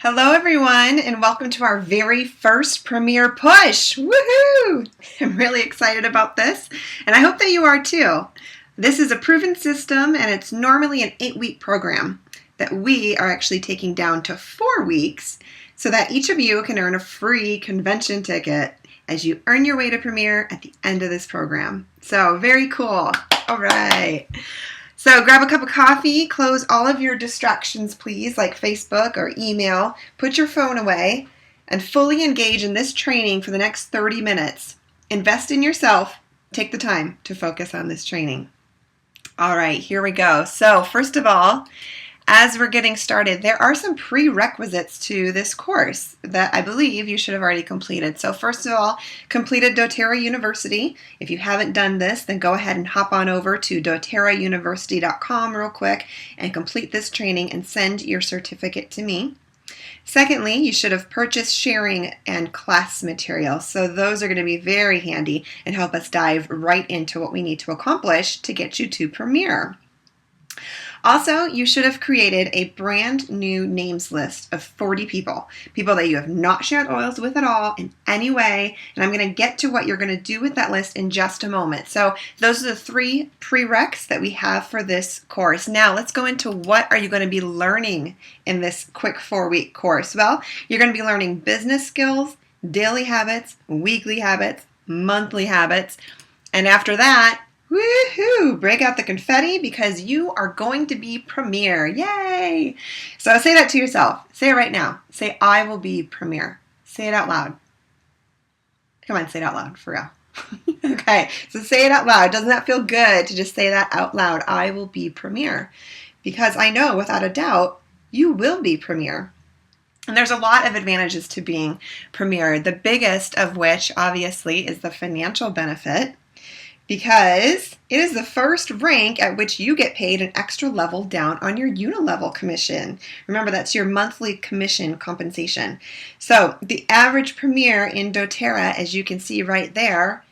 Hello everyone, and welcome to our very first Premier Push. Woohoo! I'm really excited about this, and I hope that you are too. This is a proven system, and it's normally an 8-week program that we are actually taking down to 4 weeks so that each of you can earn a free convention ticket as you earn your way to Premier at the end of this program. So very cool. All right. So grab a cup of coffee, close all of your distractions, please, like Facebook or email. Put your phone away and fully engage in this training for the next 30 minutes. Invest in yourself. Take the time to focus on this training. All right, here we go. So first of all, as we're getting started, there are some prerequisites to this course that I believe you should have already completed. So first of all, completed doTERRA University. If you haven't done this, then go ahead and hop on over to doTERRAuniversity.com real quick and complete this training and send your certificate to me. Secondly, you should have purchased sharing and class materials. So those are going to be very handy and help us dive right into what we need to accomplish to get you to Premier. Also, you should have created a brand new names list of 40 people that you have not shared oils with at all in any way, and I'm going to get to what you're going to do with that list in just a moment. So those are the 3 prereqs that we have for this course. Now let's go into what are you going to be learning in this quick 4-week course. Well, you're going to be learning business skills, daily habits, weekly habits, monthly habits, and after that, woohoo! Break out the confetti because you are going to be Premier. Yay! So say that to yourself. Say it right now. Say, I will be Premier. Say it out loud. Come on, say it out loud for real. Okay, so say it out loud. Doesn't that feel good to just say that out loud? I will be Premier. Because I know without a doubt, you will be Premier. And there's a lot of advantages to being Premier. The biggest of which, obviously, is the financial benefit, because it is the first rank at which you get paid an extra level down on your unilevel commission. Remember, that's your monthly commission compensation. So the average Premier in doTERRA, as you can see right there,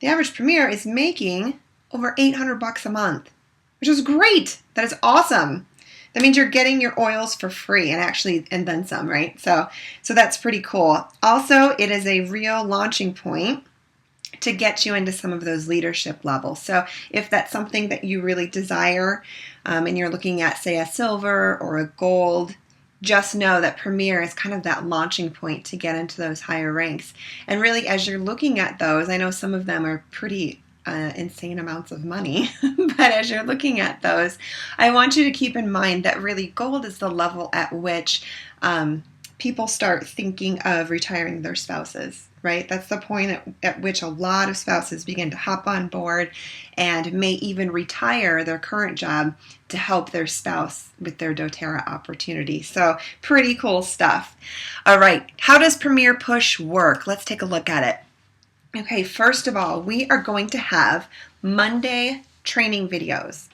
the average Premier is making over $800 a month, which is great. That is awesome. That means you're getting your oils for free and then some, right? So that's pretty cool. Also, it is a real launching point to get you into some of those leadership levels. So if that's something that you really desire and you're looking at, say, a silver or a gold, just know that Premier is kind of that launching point to get into those higher ranks. And really, as you're looking at those, I know some of them are pretty insane amounts of money, but as you're looking at those, I want you to keep in mind that really gold is the level at which people start thinking of retiring their spouses. Right? That's the point at which a lot of spouses begin to hop on board and may even retire their current job to help their spouse with their doTERRA opportunity. So pretty cool stuff. All right, how does PremierPush work? Let's take a look at it. Okay, first of all, we are going to have Monday training videos.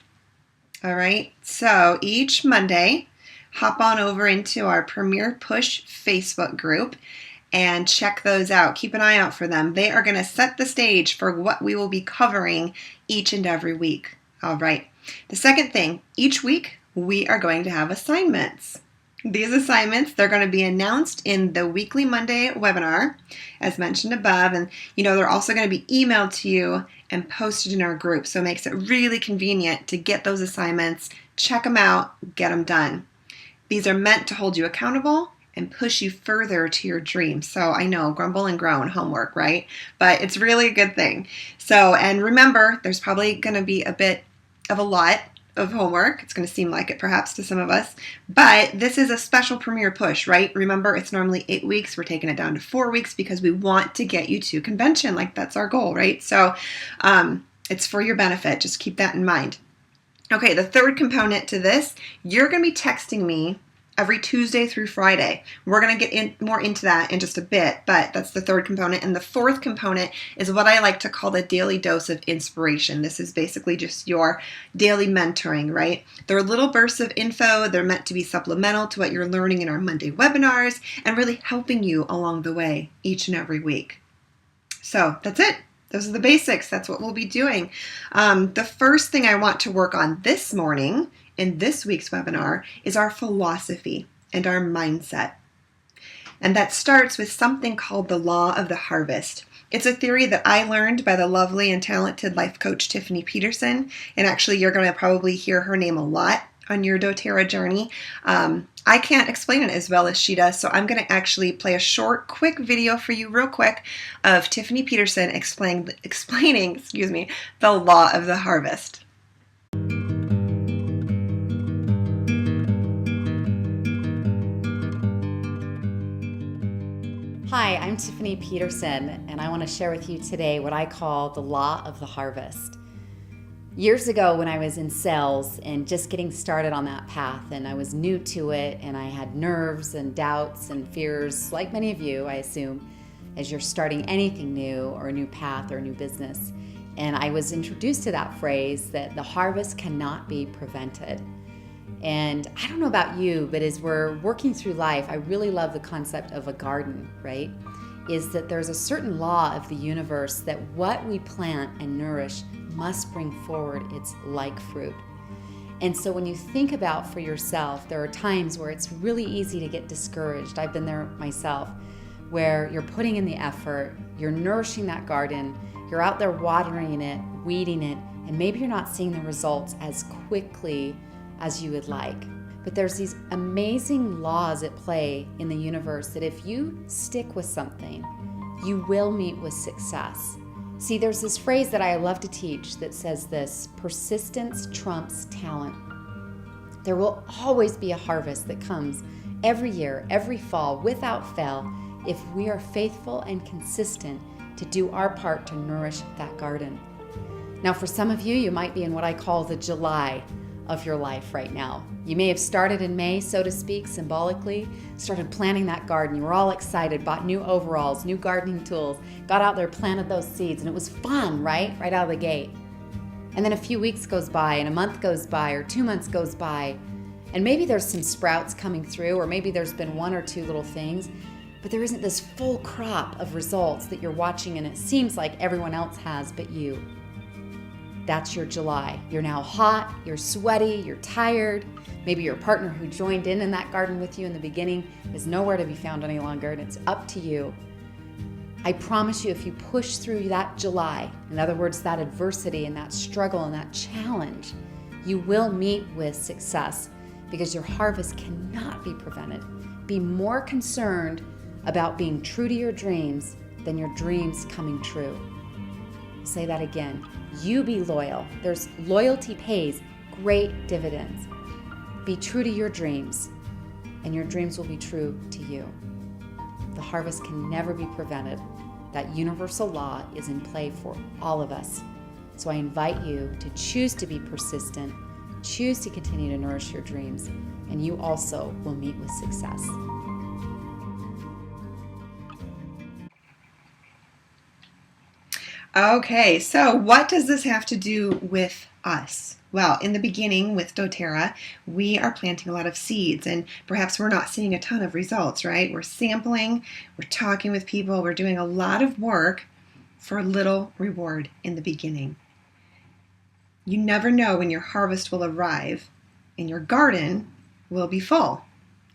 All right, so each Monday, hop on over into our PremierPush Facebook group and check those out. Keep an eye out for them. They are going to set the stage for what we will be covering each and every week. All right. The second thing, each week we are going to have assignments. These assignments, they're going to be announced in the weekly Monday webinar, as mentioned above. And, they're also going to be emailed to you and posted in our group. So it makes it really convenient to get those assignments, check them out, get them done. These are meant to hold you accountable and push you further to your dreams. So I know, grumble and groan, homework, right? But it's really a good thing. So, and remember, there's probably going to be a bit of a lot of homework. It's going to seem like it perhaps to some of us, but this is a special Premier Push, right? Remember, it's normally 8 weeks. We're taking it down to 4 weeks because we want to get you to convention. Like, that's our goal, right? So it's for your benefit. Just keep that in mind. Okay, the third component to this, you're going to be texting me every Tuesday through Friday. We're going to get more into that in just a bit, but that's the third component. And the fourth component is what I like to call the daily dose of inspiration. This is basically just your daily mentoring, right? They're little bursts of info. They're meant to be supplemental to what you're learning in our Monday webinars and really helping you along the way each and every week. So that's it. Those are the basics. That's what we'll be doing. The first thing I want to work on this morning in this week's webinar is our philosophy and our mindset. And that starts with something called the law of the harvest. It's a theory that I learned by the lovely and talented life coach Tiffany Peterson. And actually, you're going to probably hear her name a lot on your doTERRA journey. I can't explain it as well as she does, so I'm going to actually play a short, quick video for you real quick of Tiffany Peterson explaining the law of the harvest. Hi, I'm Tiffany Peterson, and I want to share with you today what I call the law of the harvest. Years ago, when I was in sales and just getting started on that path, and I was new to it, and I had nerves and doubts and fears, like many of you, I assume, as you're starting anything new or a new path or a new business. And I was introduced to that phrase that the harvest cannot be prevented. And I don't know about you, but as we're working through life, I really love the concept of a garden, right? Is that there's a certain law of the universe that what we plant and nourish must bring forward its like fruit. And so when you think about for yourself, there are times where it's really easy to get discouraged. I've been there myself, where you're putting in the effort, you're nourishing that garden, you're out there watering it, weeding it, and maybe you're not seeing the results as quickly as you would like. But there's these amazing laws at play in the universe that if you stick with something, you will meet with success. See, there's this phrase that I love to teach that says this: persistence trumps talent. There will always be a harvest that comes every year, every fall, without fail, if we are faithful and consistent to do our part to nourish that garden. Now, for some of you, you might be in what I call the July of your life right now. You may have started in May, so to speak, symbolically, started planting that garden. You were all excited, bought new overalls, new gardening tools, got out there, planted those seeds, and it was fun, right? Right out of the gate. And then a few weeks goes by, and a month goes by, or 2 months goes by, and maybe there's some sprouts coming through, or maybe there's been one or two little things, but there isn't this full crop of results that you're watching, and it seems like everyone else has but you. That's your July. You're now hot, you're sweaty, you're tired. Maybe your partner who joined in that garden with you in the beginning is nowhere to be found any longer, and it's up to you. I promise you, if you push through that July, in other words, that adversity and that struggle and that challenge, you will meet with success because your harvest cannot be prevented. Be more concerned about being true to your dreams than your dreams coming true. I'll say that again. You be loyal. There's loyalty pays great dividends. Be true to your dreams, and your dreams will be true to you. The harvest can never be prevented. That universal law is in play for all of us. So I invite you to choose to be persistent, choose to continue to nourish your dreams, and you also will meet with success. Okay, so what does this have to do with us? Well, in the beginning with doTERRA, we are planting a lot of seeds, and perhaps we're not seeing a ton of results, right? We're sampling, we're talking with people, we're doing a lot of work for little reward in the beginning. You never know when your harvest will arrive and your garden will be full.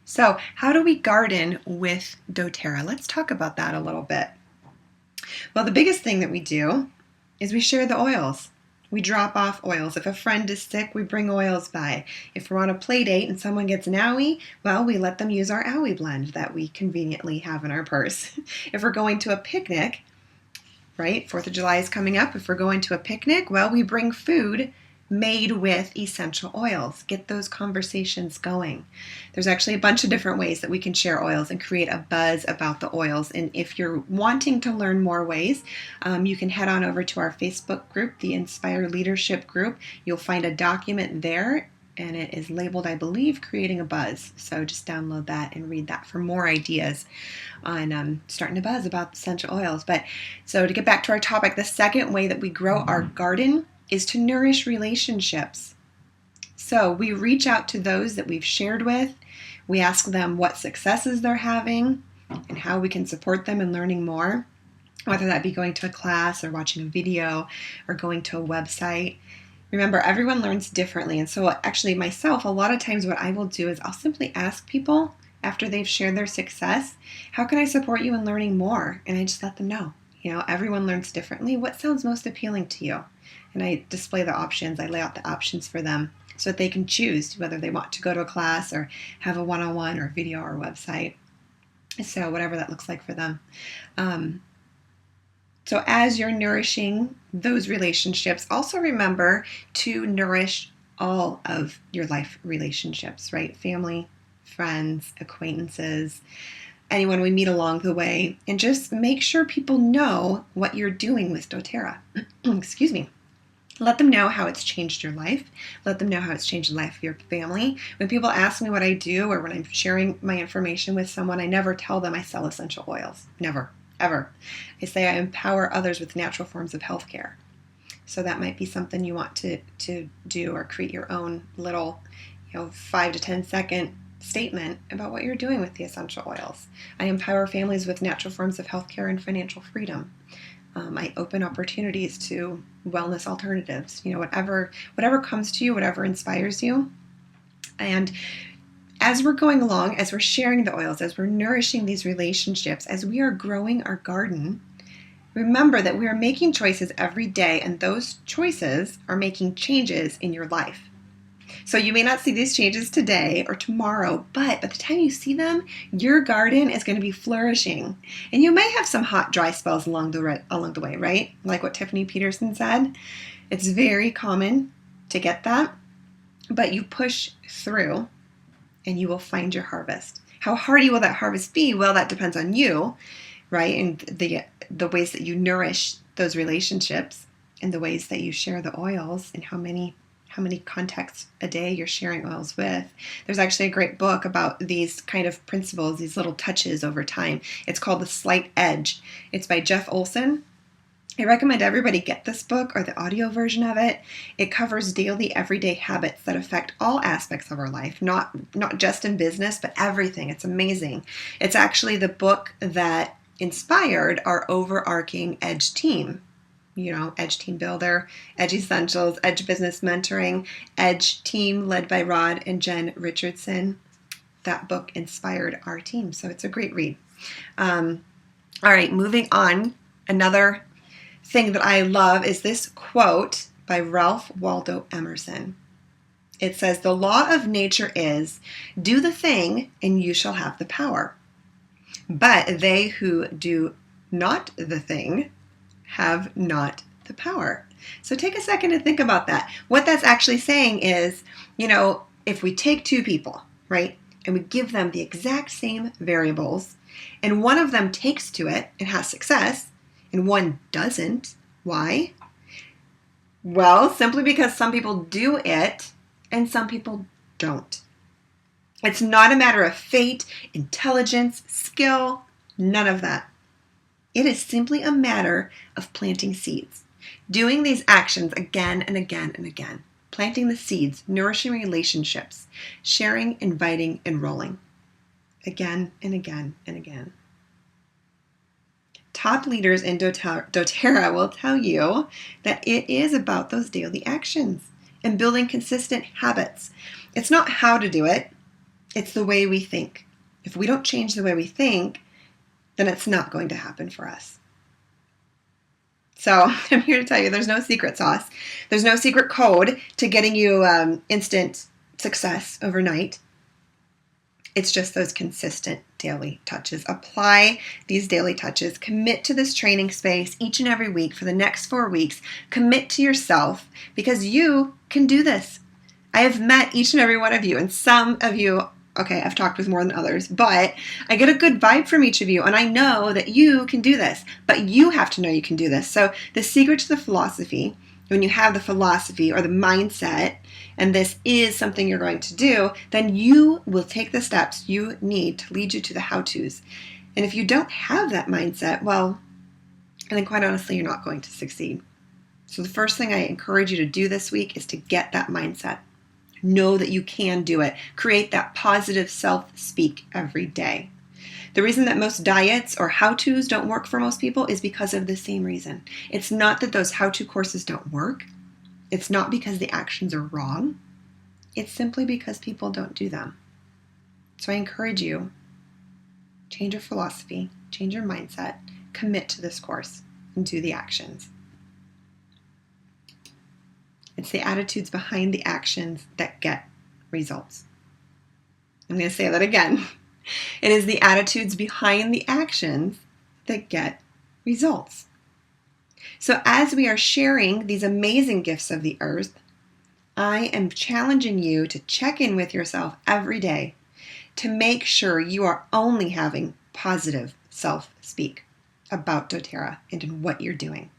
So how do we garden with doTERRA? Let's talk about that a little bit. Well, the biggest thing that we do is we share the oils. We drop off oils. If a friend is sick, we bring oils by. If we're on a play date and someone gets an owie, well, we let them use our owie blend that we conveniently have in our purse. If we're going to a picnic, right, 4th of July is coming up. If we're going to a picnic, well, we bring food made with essential oils. Get those conversations going. There's actually a bunch of different ways that we can share oils and create a buzz about the oils. And if you're wanting to learn more ways, you can head on over to our Facebook group, the Inspire Leadership Group. You'll find a document there, and it is labeled, I believe, Creating a Buzz. So just download that and read that for more ideas on starting to buzz about essential oils. But so to get back to our topic, the second way that we grow our garden is to nourish relationships. So we reach out to those that we've shared with. We ask them what successes they're having and how we can support them in learning more, whether that be going to a class or watching a video or going to a website. Remember, everyone learns differently. And so actually myself, a lot of times what I will do is I'll simply ask people after they've shared their success, how can I support you in learning more? And I just let them know. Everyone learns differently. What sounds most appealing to you? And I display the options. I lay out the options for them so that they can choose whether they want to go to a class or have a one-on-one or video or website. So whatever that looks like for them. So as you're nourishing those relationships, also remember to nourish all of your life relationships, right? Family, friends, acquaintances, anyone we meet along the way, and just make sure people know what you're doing with doTERRA. Excuse me. Let them know how it's changed your life. Let them know how it's changed the life of your family. When people ask me what I do or when I'm sharing my information with someone, I never tell them I sell essential oils. Never, ever. I say I empower others with natural forms of healthcare. So that might be something you want to do, or create your own little 5 to 10 second statement about what you're doing with the essential oils. I empower families with natural forms of healthcare and financial freedom. I open opportunities to wellness alternatives, whatever comes to you, whatever inspires you. And as we're going along, as we're sharing the oils, as we're nourishing these relationships, as we are growing our garden, remember that we are making choices every day, and those choices are making changes in your life. So you may not see these changes today or tomorrow, but by the time you see them, your garden is going to be flourishing. And you may have some hot, dry spells along the way, right? Like what Tiffany Peterson said. It's very common to get that, but you push through and you will find your harvest. How hardy will that harvest be? Well, that depends on you, right? And the ways that you nourish those relationships and the ways that you share the oils and how many contacts a day you're sharing oils with. There's actually a great book about these kind of principles, these little touches over time. It's called The Slight Edge. It's by Jeff Olson. I recommend everybody get this book or the audio version of it. It covers daily, everyday habits that affect all aspects of our life, not just in business, but everything. It's amazing. It's actually the book that inspired our overarching Edge team. Edge Team Builder, Edge Essentials, Edge Business Mentoring, Edge Team led by Rod and Jen Richardson. That book inspired our team, so it's a great read. All right, moving on. Another thing that I love is this quote by Ralph Waldo Emerson. It says, "The law of nature is, do the thing and you shall have the power. But they who do not the thing have not the power." So take a second to think about that. What that's actually saying is, if we take two people, right, and we give them the exact same variables, and one of them takes to it and has success, and one doesn't, why? Well, simply because some people do it and some people don't. It's not a matter of fate, intelligence, skill, none of that. It is simply a matter of planting seeds, doing these actions again and again and again, planting the seeds, nourishing relationships, sharing, inviting, enrolling, again and again and again. Top leaders in doTERRA will tell you that it is about those daily actions and building consistent habits. It's not how to do it, it's the way we think. If we don't change the way we think, then it's not going to happen for us. So I'm here to tell you there's no secret sauce. There's no secret code to getting you instant success overnight. It's just those consistent daily touches. Apply these daily touches. Commit to this training space each and every week for the next 4 weeks. Commit to yourself because you can do this. I have met each and every one of you, and some of you, okay, I've talked with more than others, but I get a good vibe from each of you, and I know that you can do this, but you have to know you can do this. So the secret to the philosophy, when you have the philosophy or the mindset, and this is something you're going to do, then you will take the steps you need to lead you to the how-tos. And if you don't have that mindset, well, then quite honestly, you're not going to succeed. So the first thing I encourage you to do this week is to get that mindset. Know that you can do it. Create that positive self-speak every day. The reason that most diets or how-tos don't work for most people is because of the same reason. It's not that those how-to courses don't work. It's not because the actions are wrong. It's simply because people don't do them. So I encourage you, change your philosophy, change your mindset, commit to this course, and do the actions. It's the attitudes behind the actions that get results. I'm going to say that again. It is the attitudes behind the actions that get results. So as we are sharing these amazing gifts of the earth, I am challenging you to check in with yourself every day to make sure you are only having positive self-speak about doTERRA and in what you're doing,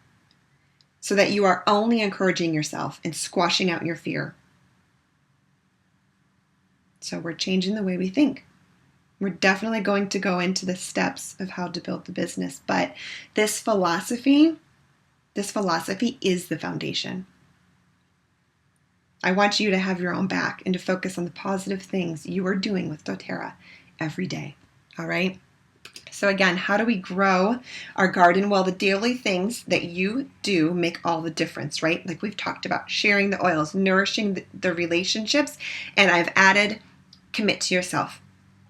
so that you are only encouraging yourself and squashing out your fear. So we're changing the way we think. We're definitely going to go into the steps of how to build the business, but this philosophy is the foundation. I want you to have your own back and to focus on the positive things you are doing with doTERRA every day. All right? So again, how do we grow our garden? Well, the daily things that you do make all the difference, right? Like we've talked about, sharing the oils, nourishing the relationships, and I've added commit to yourself.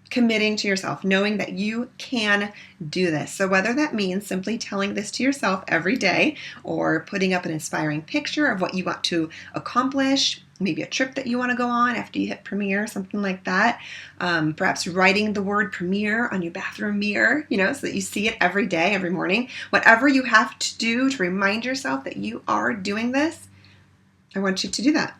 Committing to yourself, knowing that you can do this. So whether that means simply telling this to yourself every day or putting up an inspiring picture of what you want to accomplish, maybe a trip that you want to go on after you hit Premier, something like that. Perhaps writing the word Premier on your bathroom mirror, so that you see it every day, every morning. Whatever you have to do to remind yourself that you are doing this, I want you to do that.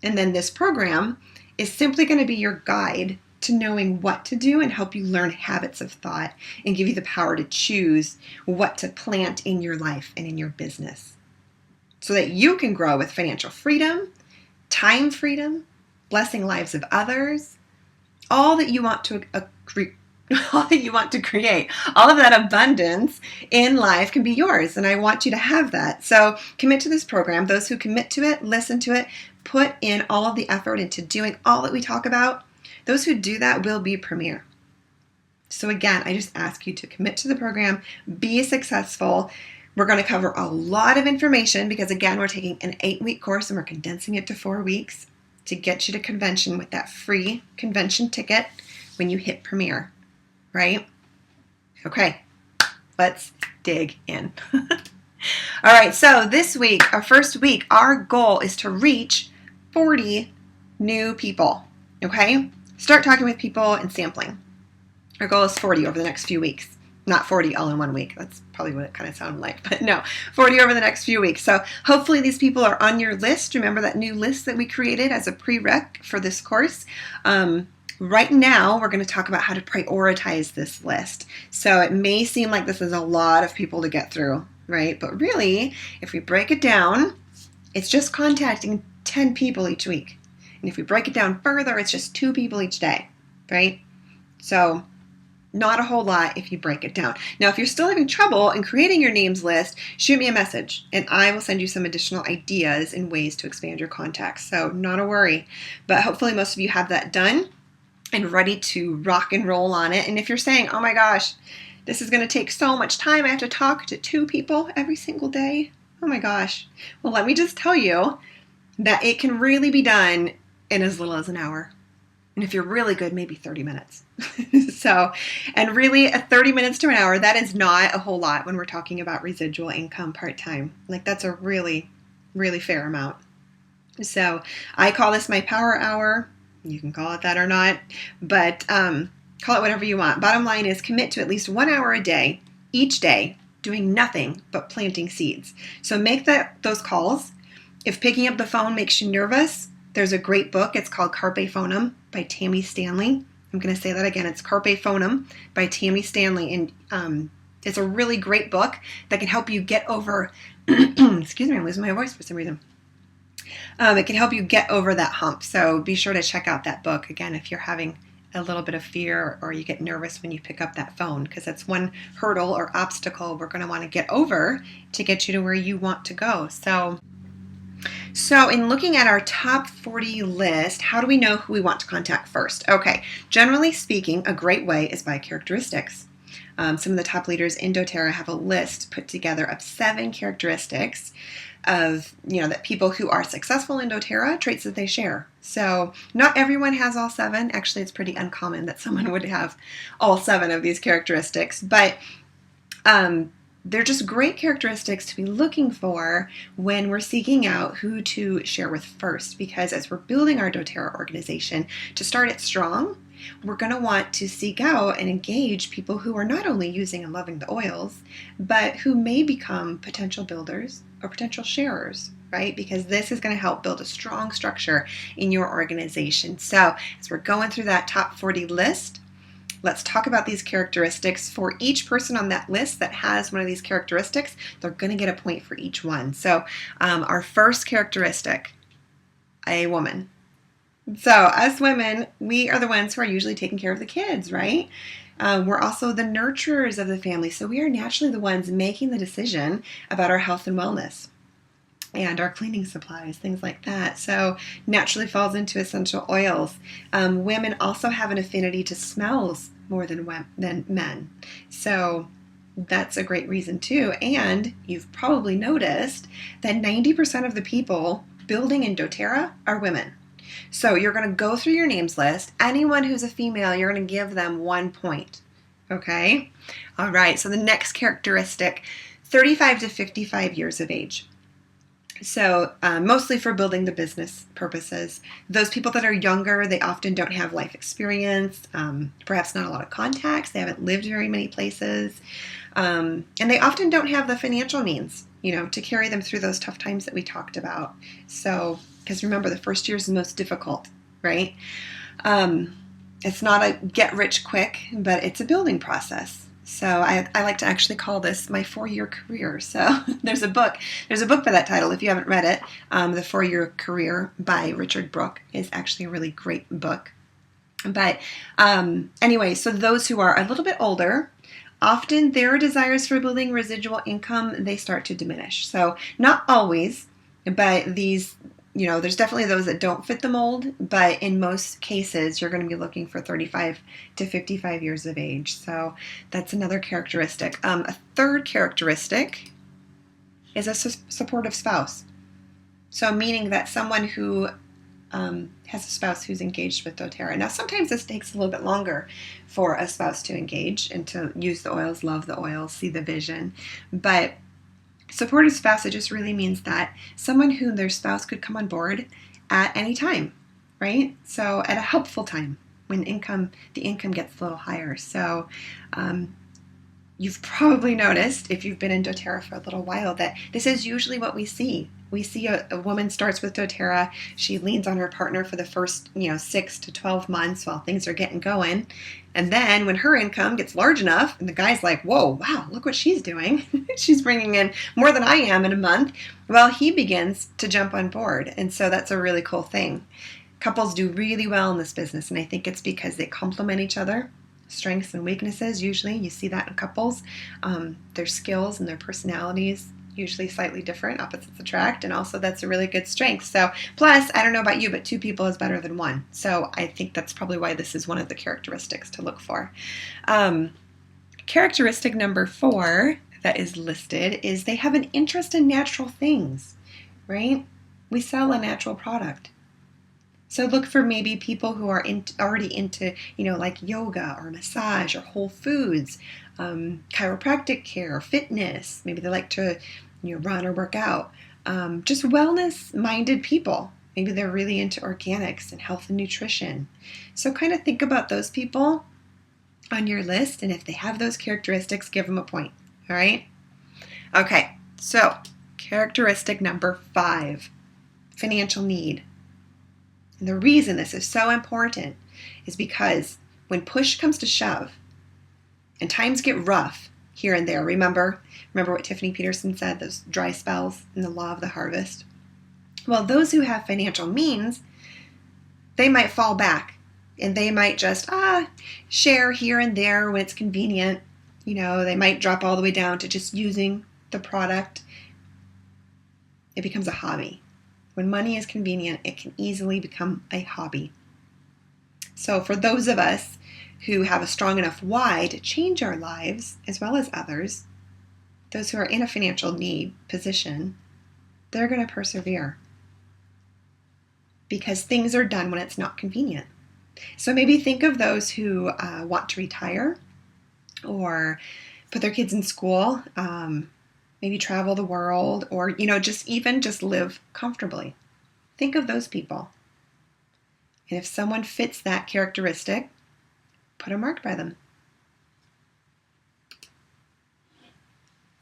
And then this program is simply going to be your guide to knowing what to do and help you learn habits of thought and give you the power to choose what to plant in your life and in your business so that you can grow with financial freedom, time freedom, blessing lives of others, all that you want to create, all of that abundance in life can be yours. And I want you to have that. So commit to this program. Those who commit to it, listen to it, put in all of the effort into doing all that we talk about. Those who do that will be Premier. So again, I just ask you to commit to the program, be successful. We're going to cover a lot of information because again, we're taking an 8-week course and we're condensing it to 4 weeks to get you to convention with that free convention ticket when you hit Premier, right? Okay, let's dig in. All right, so this week, our first week, our goal is to reach 40 new people, okay? Start talking with people and sampling. Our goal is 40 over the next few weeks. Not 40 all in 1 week. That's probably what it kind of sounded like. But no, 40 over the next few weeks. So hopefully these people are on your list. Remember that new list that we created as a prereq for this course? Right now, we're going to talk about how to prioritize this list. So it may seem like this is a lot of people to get through, right? But really, if we break it down, it's just contacting 10 people each week. And if we break it down further, it's just 2 people each day, right? So not a whole lot if you break it down. Now, if you're still having trouble in creating your names list, shoot me a message and I will send you some additional ideas and ways to expand your contacts. So not a worry, but hopefully most of you have that done and ready to rock and roll on it. And if you're saying, oh my gosh, this is going to take so much time, I have to talk to 2 people every single day. Oh my gosh. Well, let me just tell you that it can really be done in as little as an hour. And if you're really good, maybe 30 minutes. And really 30 minutes to an hour, that is not a whole lot when we're talking about residual income part-time. Like that's a really, really fair amount. So I call this my power hour. You can call it that or not, but call it whatever you want. Bottom line is commit to at least 1 hour a day, each day, doing nothing but planting seeds. So make those calls. If picking up the phone makes you nervous, there's a great book. It's called Carpe Fonum by Tammy Stanley. I'm going to say that again. It's Carpe Fonum by Tammy Stanley. And it's a really great book that can help you get over, excuse me, I'm losing my voice for some reason. It can help you get over that hump. So be sure to check out that book. Again, if you're having a little bit of fear or you get nervous when you pick up that phone, because that's one hurdle or obstacle we're going to want to get over to get you to where you want to go. So in looking at our top 40 list, how do we know who we want to contact first? Okay, generally speaking, a great way is by characteristics. Some of the top leaders in doTERRA have a list put together of 7 characteristics of, that people who are successful in doTERRA, traits that they share. So not everyone has all 7. Actually, it's pretty uncommon that someone would have all 7 of these characteristics, but they're just great characteristics to be looking for when we're seeking out who to share with first, because as we're building our doTERRA organization, to start it strong, we're going to want to seek out and engage people who are not only using and loving the oils, but who may become potential builders or potential sharers, right? Because this is going to help build a strong structure in your organization. So as we're going through that top 40 list, let's talk about these characteristics. For each person on that list that has one of these characteristics, they're going to get a point for each one. So our first characteristic, a woman. So us women, we are the ones who are usually taking care of the kids, right? We're also the nurturers of the family. So we are naturally the ones making the decision about our health and wellness and our cleaning supplies, things like that. So naturally falls into essential oils. Women also have an affinity to smells more than men. So that's a great reason too. And you've probably noticed that 90% of the people building in doTERRA are women. So you're going to go through your names list. Anyone who's a female, you're going to give them 1 point. Okay? All right. So the next characteristic, 35 to 55 years of age. So mostly for building the business purposes. Those people that are younger, they often don't have life experience, perhaps not a lot of contacts. They haven't lived very many places. And they often don't have the financial means, to carry them through those tough times that we talked about. So, because remember, the first year is the most difficult, right? It's not a get rich quick, but it's a building process. So I like to actually call this my 4-year career. So there's a book by that title. If you haven't read it, The 4-Year Career by Richard Brooke is actually a really great book. But anyway, so those who are a little bit older, often their desires for building residual income, they start to diminish. So not always, but these, there's definitely those that don't fit the mold, but in most cases, you're going to be looking for 35 to 55 years of age. So that's another characteristic. A third characteristic is a supportive spouse. So meaning that someone who has a spouse who's engaged with doTERRA. Now, sometimes this takes a little bit longer for a spouse to engage and to use the oils, love the oils, see the vision, but supportive spouse, it just really means that someone who their spouse could come on board at any time, right? So at a helpful time when the income gets a little higher. So you've probably noticed, if you've been in doTERRA for a little while, that this is usually what we see. We see a woman starts with doTERRA. She leans on her partner for the first 6 to 12 months while things are getting going. And then when her income gets large enough and the guy's like, whoa, wow, look what she's doing. She's bringing in more than I am in a month. Well, he begins to jump on board. And so that's a really cool thing. Couples do really well in this business. And I think it's because they complement each other. Strengths and weaknesses, usually you see that in couples. Their skills and their personalities, usually slightly different, opposites attract, and also that's a really good strength. So plus, I don't know about you, but 2 people is better than 1. So I think that's probably why this is one of the characteristics to look for. Characteristic number 4 that is listed is they have an interest in natural things, right? We sell a natural product. So look for maybe people who are already into, like yoga or massage or whole foods, chiropractic care, fitness. Maybe they like to run or work out. Just wellness-minded people. Maybe they're really into organics and health and nutrition. So kind of think about those people on your list, and if they have those characteristics, give them a point. All right? Okay, so characteristic number 5, financial need. And the reason this is so important is because when push comes to shove and times get rough here and there, remember what Tiffany Peterson said, those dry spells in the law of the harvest? Well, those who have financial means, they might fall back and they might just share here and there when it's convenient. They might drop all the way down to just using the product. It becomes a hobby. When money is convenient, it can easily become a hobby. So for those of us who have a strong enough why to change our lives, as well as others, those who are in a financial need position, they're going to persevere because things are done when it's not convenient. So maybe think of those who want to retire or put their kids in school, maybe travel the world, or, just live comfortably. Think of those people. And if someone fits that characteristic, put a mark by them.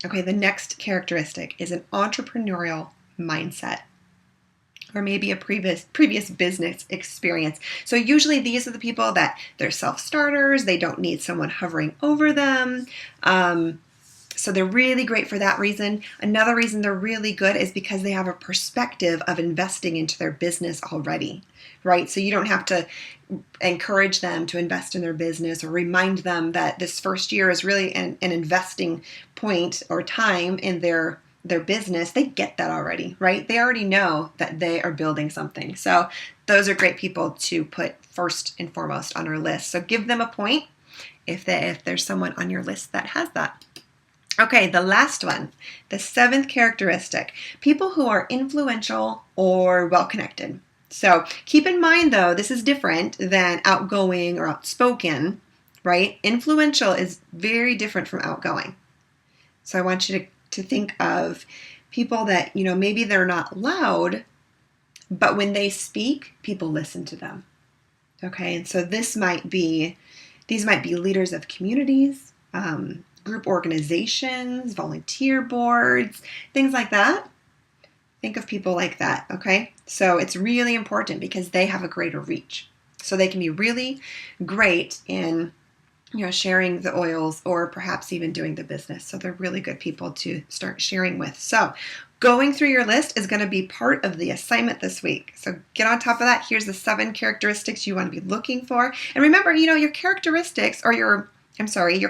Okay, the next characteristic is an entrepreneurial mindset, or maybe a previous business experience. So usually these are the people that they're self-starters. They don't need someone hovering over them. So they're really great for that reason. Another reason they're really good is because they have a perspective of investing into their business already, right? So you don't have to encourage them to invest in their business or remind them that this first year is really an investing point or time in their business. They get that already, right? They already know that they are building something. So those are great people to put first and foremost on our list. So give them a point if there's someone on your list that has that. Okay, the last one, the seventh characteristic, people who are influential or well-connected. So keep in mind, though, this is different than outgoing or outspoken, right? Influential is very different from outgoing. So I want you to think of people that, maybe they're not loud, but when they speak, people listen to them. Okay, and so these might be leaders of communities, group organizations, volunteer boards, things like that. Think of people like that, okay? So it's really important because they have a greater reach. So they can be really great in, sharing the oils or perhaps even doing the business. So they're really good people to start sharing with. So going through your list is going to be part of the assignment this week. So get on top of that. Here's the 7 characteristics you want to be looking for. And remember, your characteristics or your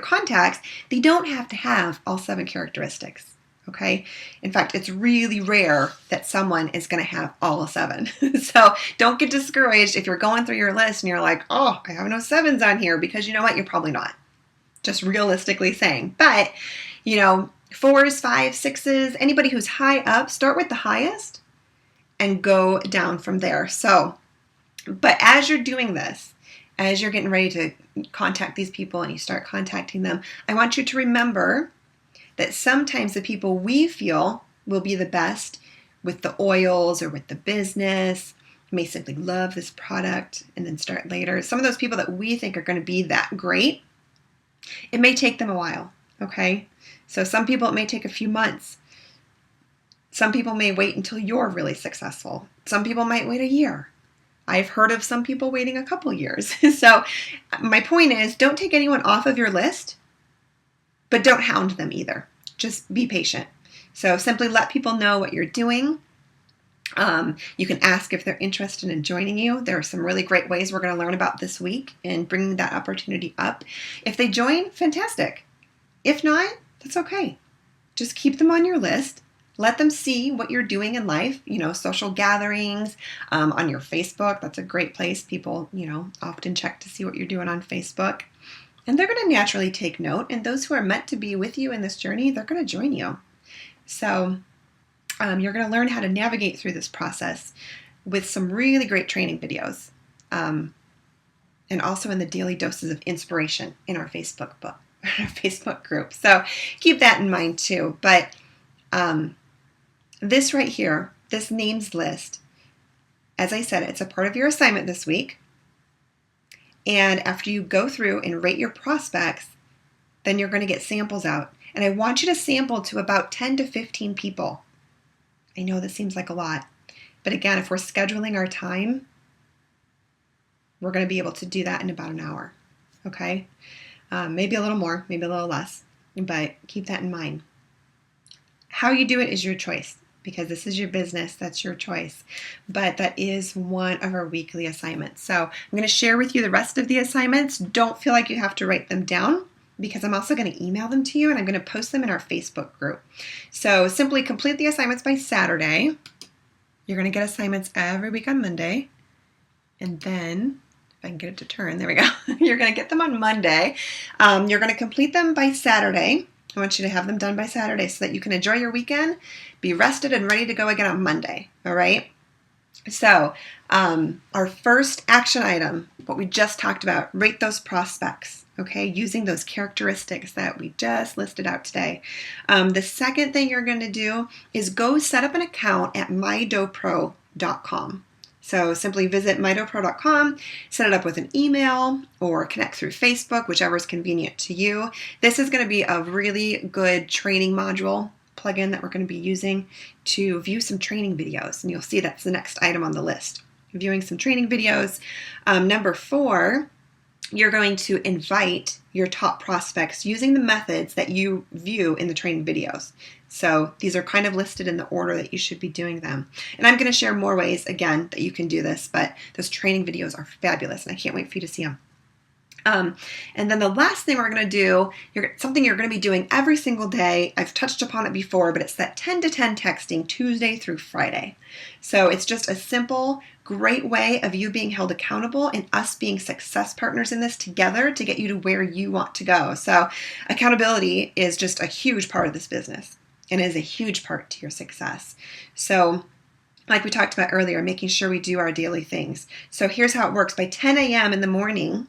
contacts, they don't have to have all 7 characteristics, okay? In fact, it's really rare that someone is going to have all 7. So don't get discouraged if you're going through your list and you're like, oh, I have no 7s on here, because you know what? You're probably not. Just realistically saying. But, 4s, 5s, 6s, anybody who's high up, start with the highest and go down from there. So, but as you're doing this, as you're getting ready to contact these people and you start contacting them, I want you to remember that sometimes the people we feel will be the best with the oils or with the business may simply love this product and then start later. Some of those people that we think are going to be that great, it may take them a while, okay? So some people, it may take a few months. Some people may wait until you're really successful. Some people might wait a year. I've heard of some people waiting a couple years. So my point is, don't take anyone off of your list, but don't hound them either. Just be patient. So simply let people know what you're doing. You can ask if they're interested in joining you. There are some really great ways we're going to learn about this week and bringing that opportunity up. If they join, fantastic. If not, that's okay. Just keep them on your list. Let them see what you're doing in life, social gatherings, on your Facebook. That's a great place. People, often check to see what you're doing on Facebook. And they're going to naturally take note. And those who are meant to be with you in this journey, they're going to join you. So you're going to learn how to navigate through this process with some really great training videos. And also in the daily doses of inspiration in our Facebook group. So keep that in mind too. But this right here, this names list, as I said, it's a part of your assignment this week. And after you go through and rate your prospects, then you're going to get samples out. And I want you to sample to about 10 to 15 people. I know this seems like a lot. But again, if we're scheduling our time, we're going to be able to do that in about an hour. Okay? Maybe a little more, maybe a little less. But keep that in mind. How you do it is your choice, because this is your business. That's your choice. But that is one of our weekly assignments. So I'm going to share with you the rest of the assignments. Don't feel like you have to write them down, because I'm also going to email them to you and I'm going to post them in our Facebook group. So simply complete the assignments by Saturday. You're going to get assignments every week on Monday. And then, if I can get it to turn, there we go. You're going to get them on Monday. You're going to complete them by Saturday. I want you to have them done by Saturday so that you can enjoy your weekend, be rested and ready to go again on Monday. All right? So, our first action item, what we just talked about, rate those prospects, okay, using those characteristics that we just listed out today. The second thing you're going to do is go set up an account at mydopro.com. So simply visit mydopro.com, set it up with an email or connect through Facebook, whichever is convenient to you. This is going to be a really good training module plugin that we're going to be using to view some training videos. And you'll see that's the next item on the list. Viewing some training videos. Number 4, you're going to invite your top prospects using the methods that you view in the training videos. So these are kind of listed in the order that you should be doing them. And I'm going to share more ways, again, that you can do this, but those training videos are fabulous, and I can't wait for you to see them. And then the last thing we're going to do, something you're going to be doing every single day. I've touched upon it before, but it's that 10 to 10 texting Tuesday through Friday. So it's just a simple, great way of you being held accountable and us being success partners in this together to get you to where you want to go. So accountability is just a huge part of this business and is a huge part to your success. So like we talked about earlier, making sure we do our daily things. So here's how it works. By 10 a.m. in the morning,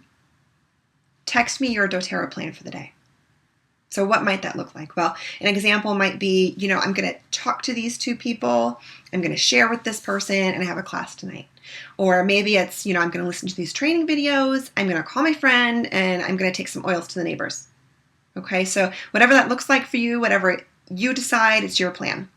text me your doTERRA plan for the day. So what might that look like? Well, an example might be, I'm going to talk to these 2 people. I'm going to share with this person, and I have a class tonight. Or maybe it's, I'm going to listen to these training videos. I'm going to call my friend, and I'm going to take some oils to the neighbors. Okay, so whatever that looks like for you, whatever you decide, it's your plan.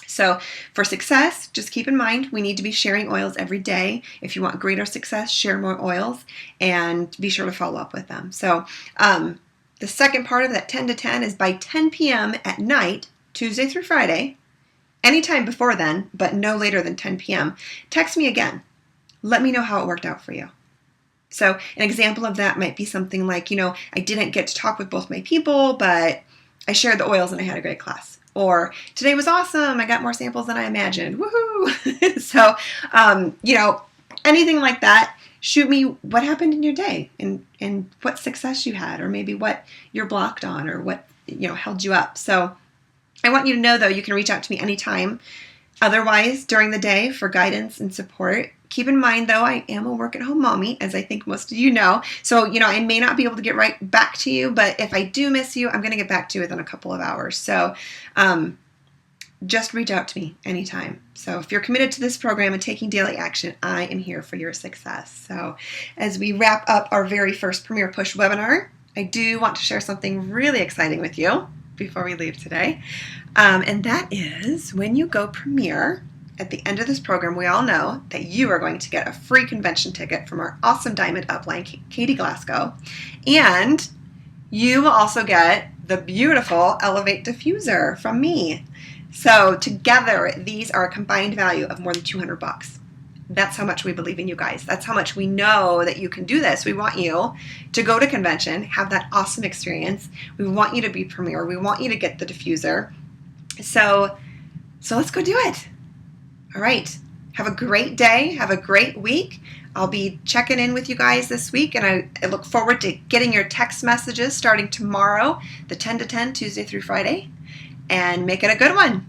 So for success, just keep in mind, we need to be sharing oils every day. If you want greater success, share more oils and be sure to follow up with them. So the second part of that 10 to 10 is by 10 p.m. at night, Tuesday through Friday, anytime before then, but no later than 10 p.m., text me again. Let me know how it worked out for you. So an example of that might be something like, I didn't get to talk with both my people, but I shared the oils and I had a great class. Or today was awesome. I got more samples than I imagined. Woohoo! So, anything like that, shoot me what happened in your day and what success you had, or maybe what you're blocked on, or what, held you up. So I want you to know, though, you can reach out to me anytime. Otherwise, during the day for guidance and support. Keep in mind, though, I am a work-at-home mommy, as I think most of you know. So, I may not be able to get right back to you, but if I do miss you, I'm going to get back to you within a couple of hours. So, just reach out to me anytime. So, if you're committed to this program and taking daily action, I am here for your success. So, as we wrap up our very first PremierPush webinar, I do want to share something really exciting with you before we leave today. And that is when you go Premier, at the end of this program, we all know that you are going to get a free convention ticket from our awesome diamond upline, Katie Glasgow. And you will also get the beautiful Elevate Diffuser from me. So together, these are a combined value of more than $200. That's how much we believe in you guys. That's how much we know that you can do this. We want you to go to convention, have that awesome experience. We want you to be Premier. We want you to get the diffuser. So let's go do it. All right. Have a great day. Have a great week. I'll be checking in with you guys this week, and I look forward to getting your text messages starting tomorrow, the 10 to 10, Tuesday through Friday, and make it a good one.